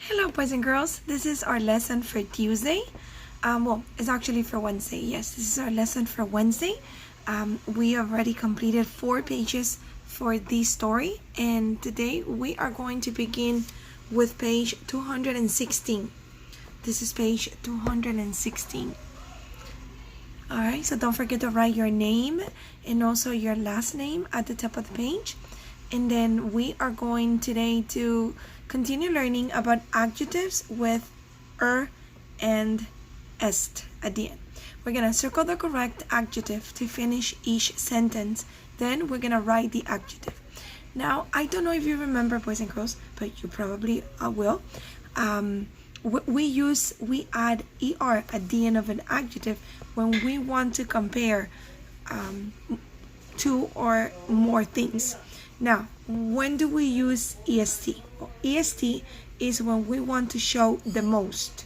Hello boys and girls, this is our lesson for Tuesday. Well, it's actually for Wednesday. Yes, this is our lesson for Wednesday. We already completed 4 pages for this story, and today we are going to begin with page 216. This is page 216. Alright, so don't forget to write your name and also your last name at the top of the page. And then we are going today to continue learning about adjectives with and est at the end. We're going to circle the correct adjective to finish each sentence. Then we're going to write the adjective. Now, I don't know if you remember, boys and girls, but you probably will. We add er at the end of an adjective when we want to compare two or more things. Now, when do we use est? Well, est is when we want to show the most.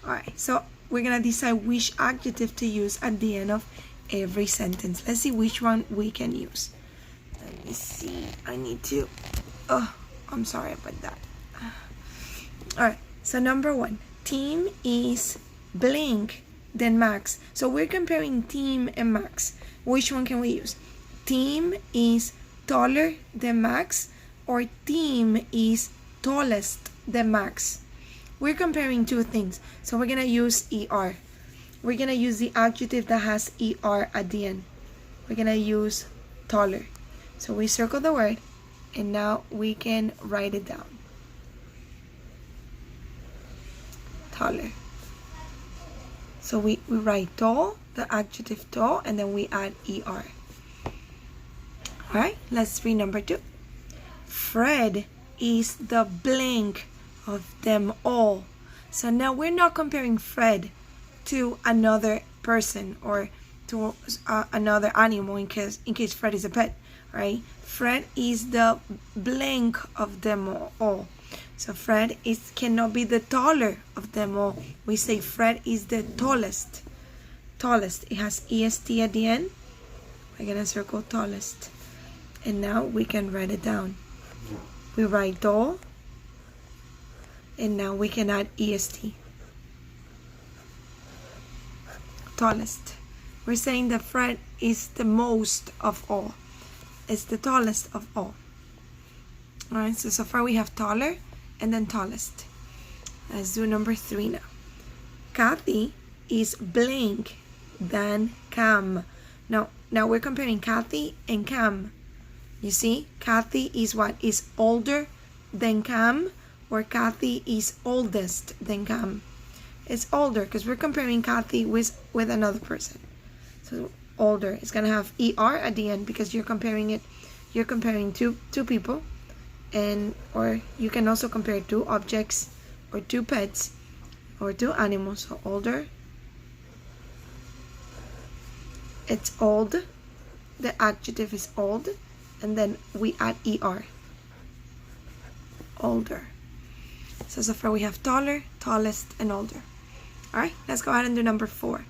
Alright, so we're going to decide which adjective to use at the end of every sentence. Let's see which one we can use. Let me see. I need to... Oh, I'm sorry about that. Alright, so number 1. Tim is blank than Max. So we're comparing Tim and Max. Which one can we use? Tim is taller than Max, or Tim is tallest than Max. We're comparing two things, so we're gonna use er. We're gonna use the adjective that has er at the end. We're gonna use taller. So we circle the word, and now we can write it down. Taller. So we write tall, the adjective tall, and then we add er. Alright, let's read number 2. Fred is the blank of them all. So now we're not comparing Fred to another person or to another animal in case Fred is a pet, right? Fred is the blank of them all. So Fred cannot be the taller of them all. We say Fred is the tallest. Tallest. It has est at the end. We're gonna circle tallest. And now we can write it down. We write tall, and now we can add est. Tallest. We're saying that Fred is the most of all. It's the tallest of all. Alright, so far we have taller and then tallest. Let's do number 3 now. Kathy is blank than Cam. Now we're comparing Kathy and Cam. You see, Kathy is what? Is older than Cam, or Kathy is oldest than Cam? It's older because we're comparing Kathy with another person. So older is gonna have er at the end because you're comparing two people, and or you can also compare 2 objects or 2 pets or 2 animals. So older, it's old. The adjective is old. And then we add er. Older. So far we have taller, tallest, and older. Alright, let's go ahead and do number 4.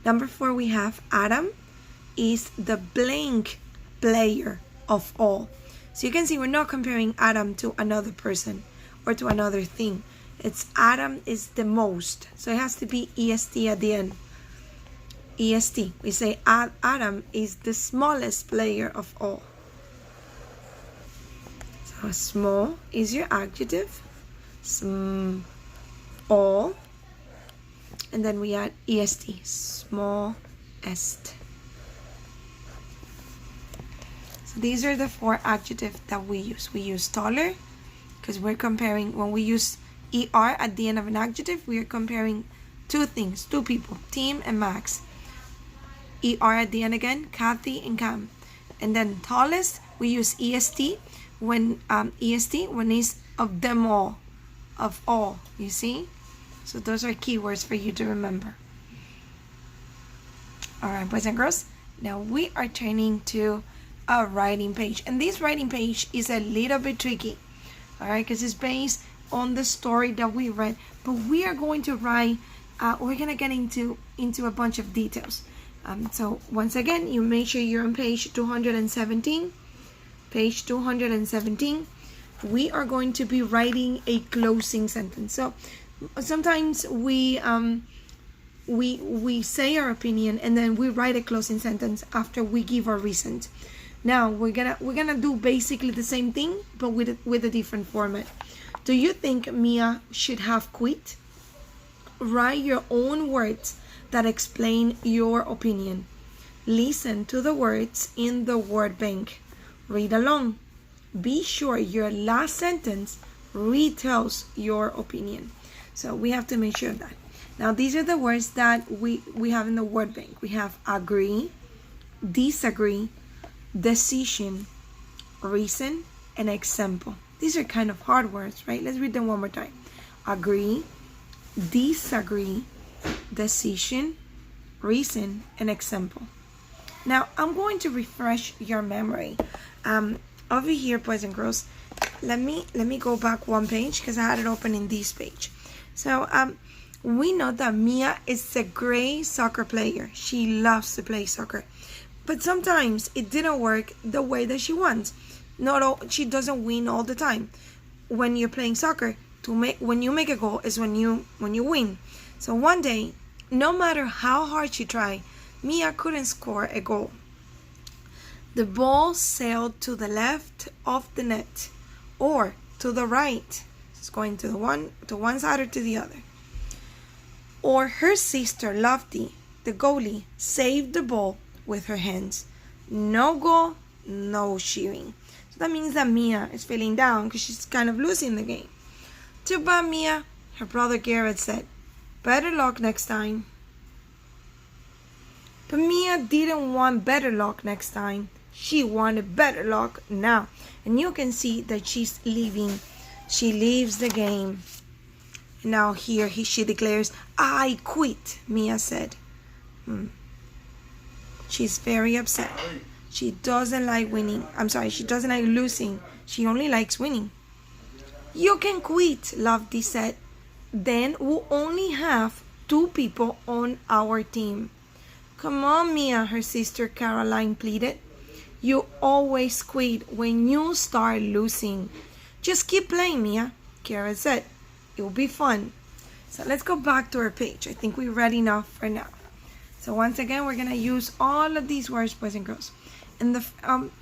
Number 4 we have Adam is the blank player of all. So you can see we're not comparing Adam to another person or to another thing. It's Adam is the most. So it has to be est at the end. Est. We say Adam is the smallest player of all. Small is your adjective, small, and then we add est, smallest. So these are the 4 adjectives that we use. We use taller because we're comparing, when we use er at the end of an adjective, we are comparing 2 things, 2 people, Tim and Max. Er at the end again, Kathy and Cam. And then tallest, we use est. When est when it's of them all, of all, you see? So those are keywords for you to remember. Alright, boys and girls, now we are turning to a writing page, and this writing page is a little bit tricky, alright, because it's based on the story that we read, but we are going to write, we're gonna get into a bunch of details. So once again, you make sure you're on page 217. Page 217. we are going to be writing a closing sentence. So sometimes we say our opinion and then we write a closing sentence after we give our reasons. Now we're gonna do basically the same thing, but with a different format. Do you think Mia should have quit? Write your own words that explain your opinion. Listen to the words in the word bank. Read along. Be sure your last sentence retells your opinion. So we have to make sure of that. Now these are the words that we have in the word bank. We have agree, disagree, decision, reason, and example. These are kind of hard words, right? Let's read them one more time. Agree, disagree, decision, reason, and example. Now I'm going to refresh your memory. Over here, boys and girls, let me go back one page because I had it open in this page. So we know that Mia is a great soccer player. She loves to play soccer, but sometimes it didn't work the way that she wants. She doesn't win all the time. When you're playing soccer, when you make a goal is when you win. So one day, no matter how hard she tried, Mia couldn't score a goal. The ball sailed to the left of the net or to the right. It's going to one side or to the other. Or her sister Lofty, the goalie, saved the ball with her hands. No goal, no cheering. So that means that Mia is feeling down because she's kind of losing the game. Too bad, Mia, her brother Garrett said. Better luck next time. But Mia didn't want better luck next time. She wanted better luck now. And you can see that she's leaving. She leaves the game. Now here she declares, I quit, Mia said. She's very upset. She doesn't like winning. She doesn't like losing. She only likes winning. You can quit, Lofty said. Then we'll only have 2 people on our team. Come on, Mia, her sister Caroline pleaded. You always quit when you start losing. Just keep playing, Mia, Kara said. It will be fun. So let's go back to our page. I think we read enough for now. So once again, we're gonna use all of these words, boys and girls, and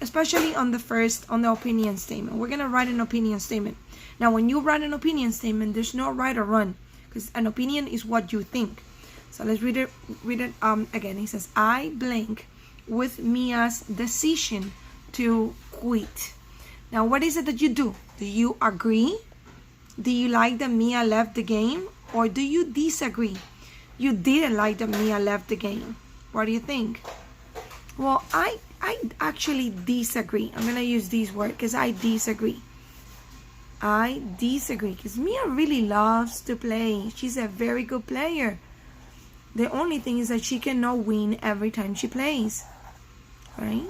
especially on the opinion statement. We're gonna write an opinion statement. Now, when you write an opinion statement, there's no right or wrong, because an opinion is what you think. So let's read it again. It says, I blank with Mia's decision to quit. Now, what is it that you do? Do you agree? Do you like that Mia left the game? Or do you disagree? You didn't like that Mia left the game. What do you think? Well, I actually disagree. I'm going to use this word because I disagree. I disagree because Mia really loves to play. She's a very good player. The only thing is that she cannot win every time she plays. Right?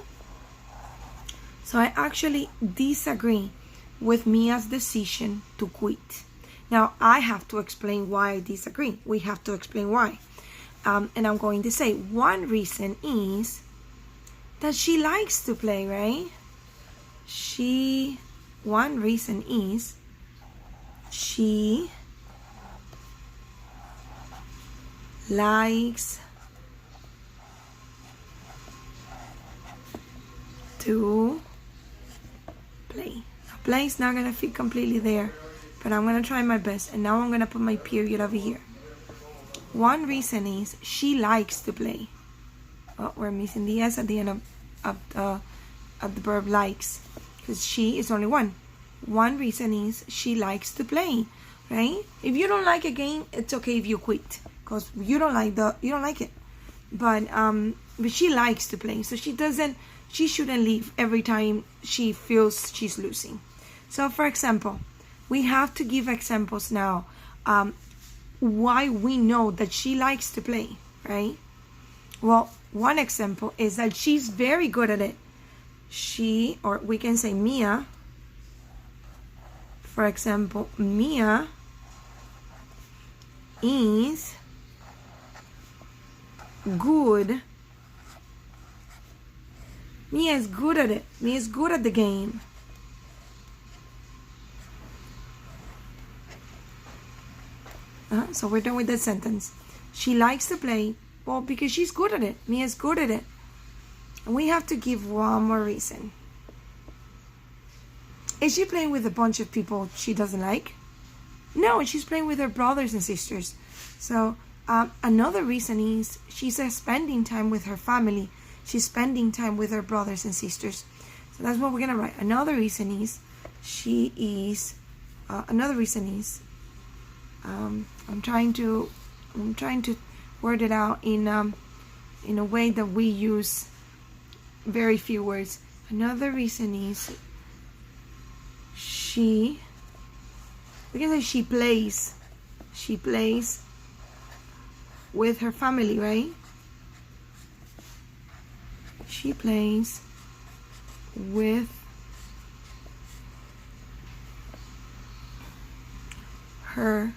So I actually disagree with Mia's decision to quit. Now I have to explain why I disagree. We have to explain why. And I'm going to say one reason is that she likes to play, right? One reason is she likes to play. Now, play is not gonna fit completely there, but I'm gonna try my best. And now I'm gonna put my period over here. One reason is she likes to play. Oh, we're missing the S at the end of the verb likes, because she is only one. One reason is she likes to play, right? If you don't like a game, it's okay if you quit, because you don't like it. But she likes to play, so she shouldn't leave every time she feels she's losing. So for example, we have to give examples now why we know that she likes to play, right? Well, one example is that she's very good at it. Or we can say Mia. For example, Mia is good. Mia is good at it. Mia is good at the game. So we're done with that sentence. She likes to play, well, because she's good at it. Mia's good at it. And we have to give one more reason. Is she playing with a bunch of people she doesn't like? No, she's playing with her brothers and sisters. So another reason is she's spending time with her family. She's spending time with her brothers and sisters. So that's what we're gonna write. Another reason is I'm trying to word it out in a way that we use very few words. Another reason is we can say she plays with her family, right? She plays with her.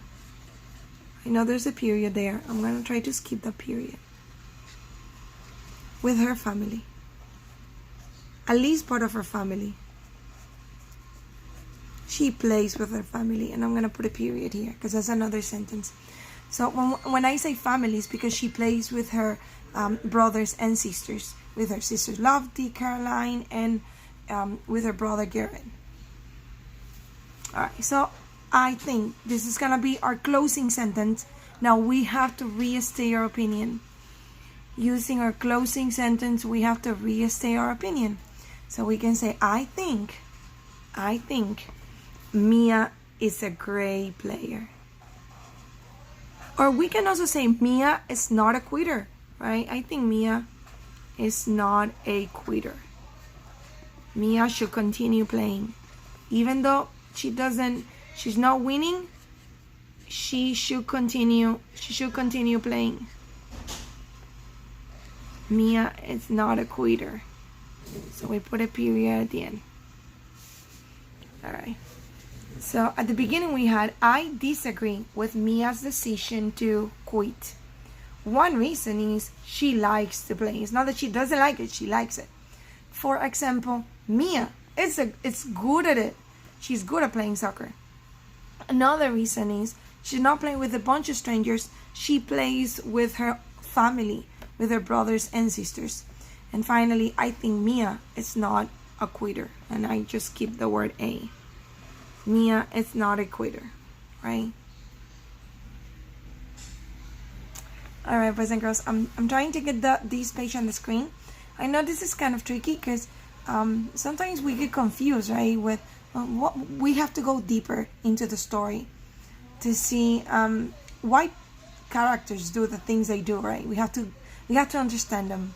I know there's a period there. I'm going to try to skip the period. With her family. At least part of her family. She plays with her family. And I'm going to put a period here because that's another sentence. So when I say family, it's because she plays with her brothers and sisters. With her sisters Lofty, Caroline, and with her brother Garrett. Alright, so I think this is gonna be our closing sentence. Now we have to restate our opinion. Using our closing sentence, we have to restate our opinion. So we can say, I think Mia is a great player. Or we can also say Mia is not a quitter, right? I think Mia is not a quitter. Mia should continue playing. Even though she's not winning, she should continue playing. Mia is not a quitter. So we put a period at the end. Alright. So at the beginning we had, I disagree with Mia's decision to quit. One reason is she likes to play. It's not that she doesn't like it, she likes it. For example, Mia is good at it. She's good at playing soccer. Another reason is she's not playing with a bunch of strangers. She plays with her family, with her brothers and sisters. And finally, I think Mia is not a quitter. And I just keep the word a. Mia is not a quitter, right? Alright, boys and girls, I'm trying to get this page on the screen. I know this is kind of tricky because sometimes we get confused, right? With what we have to go deeper into the story to see why characters do the things they do, right? We have to understand them.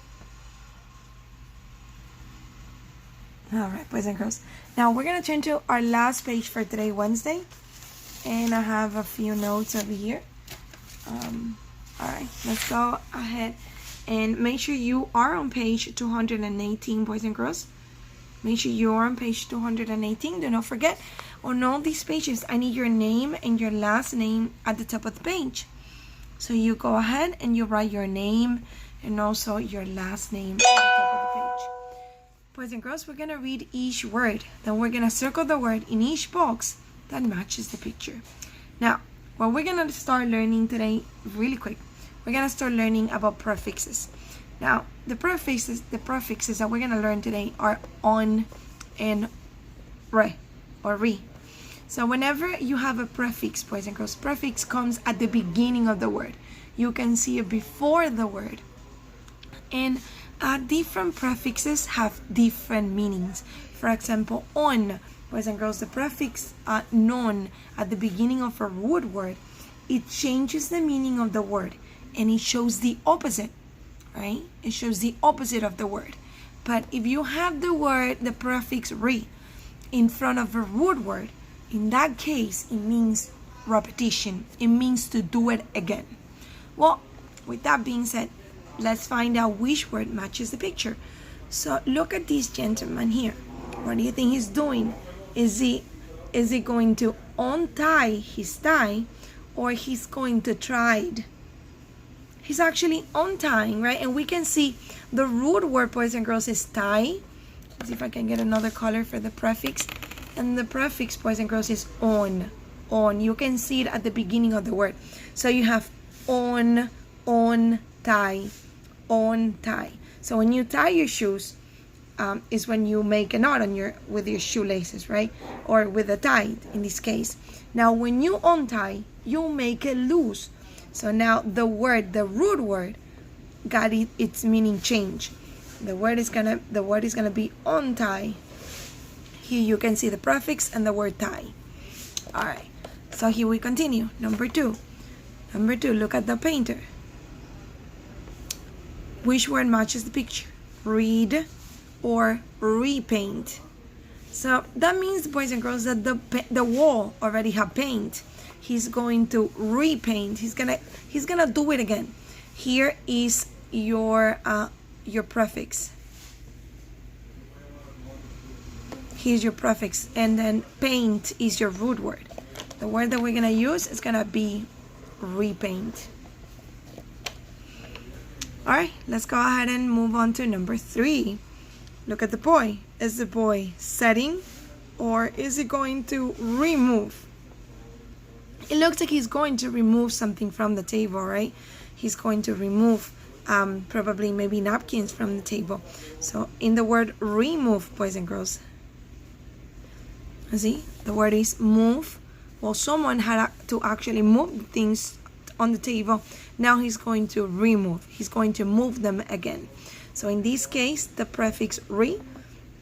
Alright, boys and girls. Now we're gonna turn to our last page for today, Wednesday. And I have a few notes over here. Alright, let's go ahead and make sure you are on page 218, boys and girls. Make sure you are on page 218. Do not forget, on all these pages, I need your name and your last name at the top of the page. So you go ahead and you write your name and also your last name at the top of the page. Boys and girls, we're going to read each word. Then we're going to circle the word in each box that matches the picture. Now, what we're going to start learning today, really quick, we're going to start learning about prefixes. Now, the prefixes that we're going to learn today are on and re or re. So whenever you have a prefix, boys and girls, prefix comes at the beginning of the word. You can see it before the word. And different prefixes have different meanings. For example, on, boys and girls, the prefix non at the beginning of a root word, it changes the meaning of the word and it shows the opposite, right? It shows the opposite of the word. But if you have the prefix re in front of a root word, in that case, it means repetition. It means to do it again. Well, with that being said, let's find out which word matches the picture. So look at this gentleman here. What do you think he's doing? Is he going to untie his tie or he's going to try it? He's actually untying, right? And we can see the root word, boys and girls, is tie. Let's see if I can get another color for the prefix. And the prefix, boys and girls, is on. on. You can see it at the beginning of the word. So you have on, tie, on, tie. So when you tie your shoes, is when you make a knot on with your shoelaces, right? Or with a tie in this case. Now when you untie, you make it loose. So now the root word got its meaning change. The word is gonna be untie. Here you can see the prefix and the word tie. All right, so here we continue. Number two, look at the painter. Which word matches the picture? Read or repaint. So that means, boys and girls, that the wall already have paint. He's going to repaint. He's gonna do it again. Here is your prefix. Here's your prefix, and then paint is your root word. The word that we're gonna use is gonna be repaint. All right, let's go ahead and move on to number 3. Look at the boy. Is the boy setting, or is he going to remove? It looks like he's going to remove something from the table, right? He's going to remove probably maybe napkins from the table. So in the word remove, boys and girls, see, the word is move. Well, someone had to actually move things on the table. Now he's going to remove. He's going to move them again. So in this case, the prefix re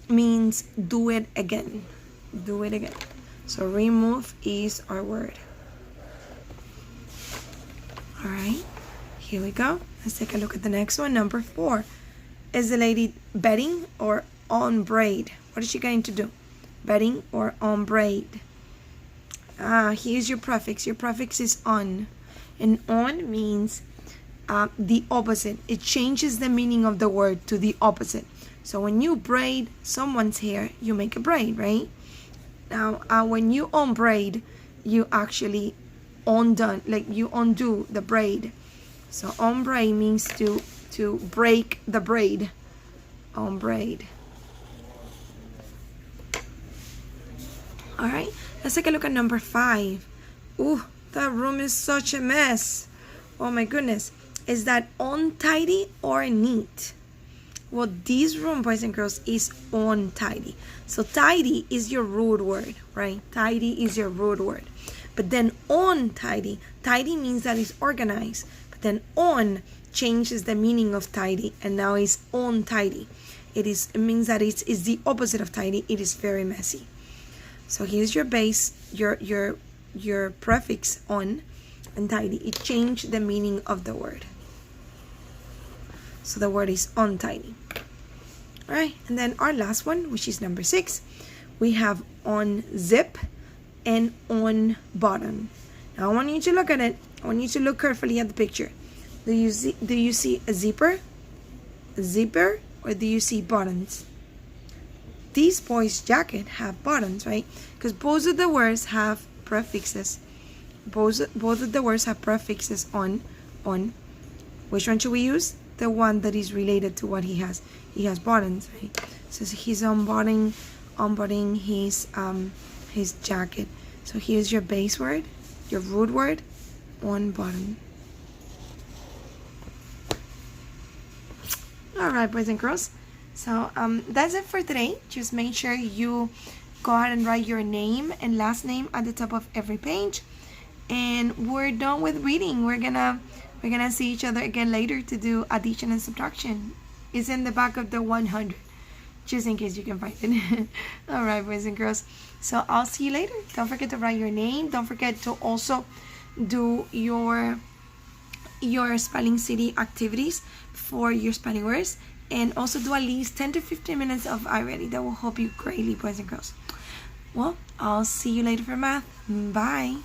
means do it again. Do it again. So remove is our word. All right, here we go. Let's take a look at the next one. Number 4. Is the lady bedding or on braid? What is she going to do? Bedding or on braid? Here's your prefix. Your prefix is on. And on means the opposite. It changes the meaning of the word to the opposite. So when you braid someone's hair, you make a braid, right? Now, when you unbraid, you actually undo the braid. So unbraid means to break the braid. Unbraid. All right, let's take a look at number 5. Ooh, that room is such a mess. Oh my goodness. Is that untidy or neat? Well, this room, boys and girls, is untidy. So tidy is your root word, right? Tidy is your root word. But then untidy, tidy means that it's organized. But then on changes the meaning of tidy, and now it's untidy. It means that it's the opposite of tidy. It is very messy. So here's your base, your prefix on, and tidy. It changed the meaning of the word. So the word is untidy. All right, and then our last one, which is number 6, we have on zip and on button. Now I want you to look at it. I want you to look carefully at the picture. Do you see a zipper, or do you see buttons? This boy's jacket have buttons, right? Because both of the words have prefixes. Both of the words have prefixes on. Which one should we use? The one that is related to what he has. He has buttons, right? So he's unbuttoning his jacket. So here's your base word, your root word, on button. All right, boys and girls. So that's it for today. Just make sure you go ahead and write your name and last name at the top of every page. And we're done with reading. We're gonna see each other again later to do addition and subtraction. It's in the back of the 100, just in case you can find it. All right, boys and girls. So I'll see you later. Don't forget to write your name. Don't forget to also do your spelling city activities for your spelling words. And also do at least 10 to 15 minutes of iReady. That will help you greatly, boys and girls. Well, I'll see you later for math. Bye.